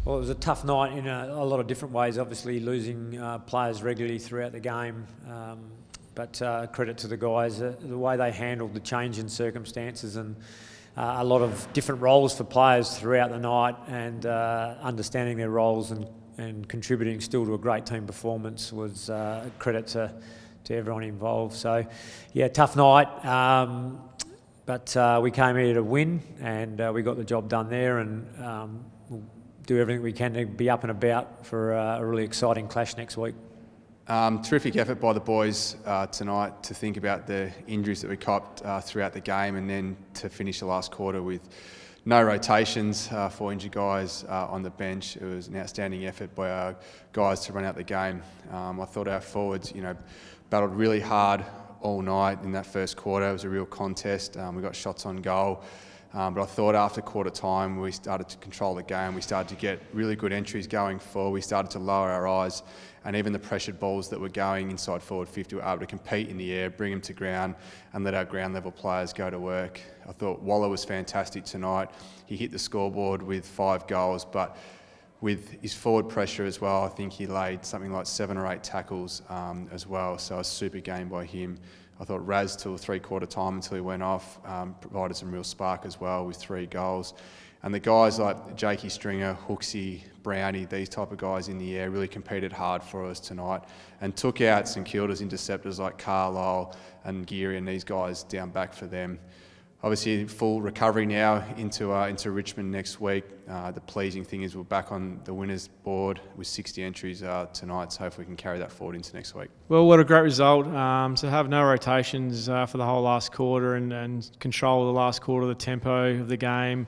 Well, it was a tough night in a lot of different ways, obviously losing players regularly throughout the game. But credit to the guys, the way they handled the change in circumstances and a lot of different roles for players throughout the night, and understanding their roles and contributing still to a great team performance was a credit to everyone involved. So, yeah, tough night, but we came here to win, and we got the job done there, and we'll do everything we can to be up and about for a really exciting clash next week. Terrific effort by the boys tonight to think about the injuries that we copped throughout the game, and then to finish the last quarter with no rotations for injured guys on the bench. It was an outstanding effort by our guys to run out the game. I thought our forwards, battled really hard all night in that first quarter. It was a real contest. We got shots on goal. But I thought after quarter time we started to control the game. We started to get really good entries going forward. We started to lower our eyes, and even the pressured balls that were going inside forward 50 were able to compete in the air, bring them to ground, and let our ground level players go to work. I thought Waller was fantastic tonight. He hit the scoreboard with 5 goals, but with his forward pressure as well, I think he laid something like 7 or 8 tackles as well. So a super game by him. I thought Raz till 3/4 time until he went off provided some real spark as well with 3 goals. And the guys like Jakey Stringer, Hooksy, Brownie, these type of guys in the air really competed hard for us tonight and took out St Kilda's interceptors like Carlisle and Geary and these guys down back for them. Obviously, full recovery now into Richmond next week. The pleasing thing is we're back on the winners board with 60 entries tonight, so hopefully we can carry that forward into next week. Well, what a great result. To have no rotations for the whole last quarter and control the last quarter, the tempo of the game.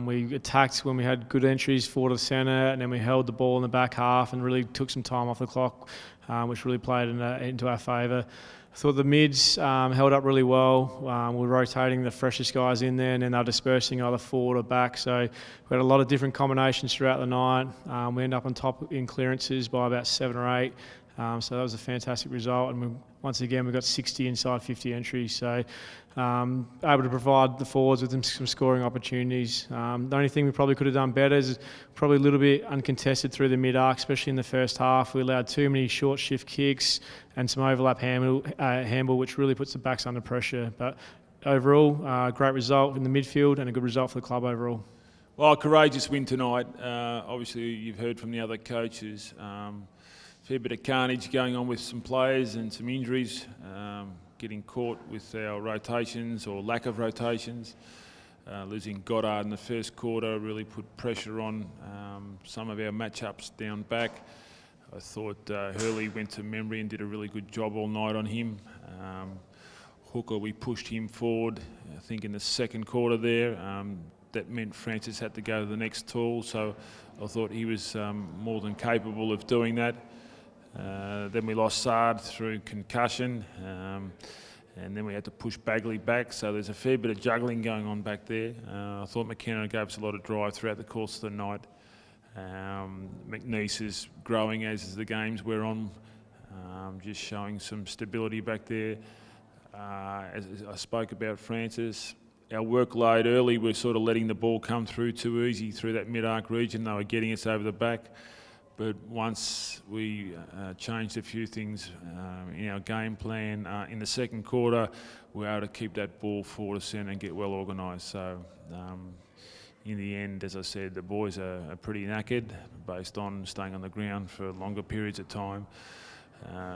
We attacked when we had good entries forward to centre, and then we held the ball in the back half and really took some time off the clock, which really played into our favour. I thought the mids held up really well. We were rotating the freshest guys in there, and then they were dispersing either forward or back. So we had a lot of different combinations throughout the night. We ended up on top in clearances by about 7 or 8. So that was a fantastic result, and once again we got 60 inside 50 entries, so able to provide the forwards with some scoring opportunities. The only thing we probably could have done better is probably a little bit uncontested through the mid-arc, especially in the first half. We allowed too many short shift kicks and some overlap handball, which really puts the backs under pressure. But overall, great result in the midfield and a good result for the club overall. Well, a courageous win tonight. Obviously you've heard from the other coaches. Fair bit of carnage going on with some players and some injuries, getting caught with our rotations or lack of rotations. Losing Goddard in the first quarter really put pressure on some of our matchups down back. I thought Hurley went to memory and did a really good job all night on him. Hooker, we pushed him forward, I think in the second quarter there. That meant Francis had to go to the next tool, so I thought he was more than capable of doing that. Then we lost Sard through concussion, and then we had to push Bagley back, so there's a fair bit of juggling going on back there. I thought McKenna gave us a lot of drive throughout the course of the night. McNeese is growing as the games we're on, just showing some stability back there. As I spoke about Francis, our workload early, we're sort of letting the ball come through too easy through that mid-arc region. They were getting us over the back. But once we changed a few things in our game plan in the second quarter, we were able to keep that ball forward to centre and get well organised. So in the end, as I said, the boys are pretty knackered based on staying on the ground for longer periods of time.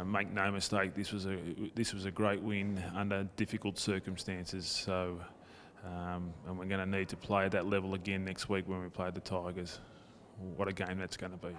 Make no mistake, this was a great win under difficult circumstances. So and we're going to need to play at that level again next week when we play the Tigers. What a game that's going to be.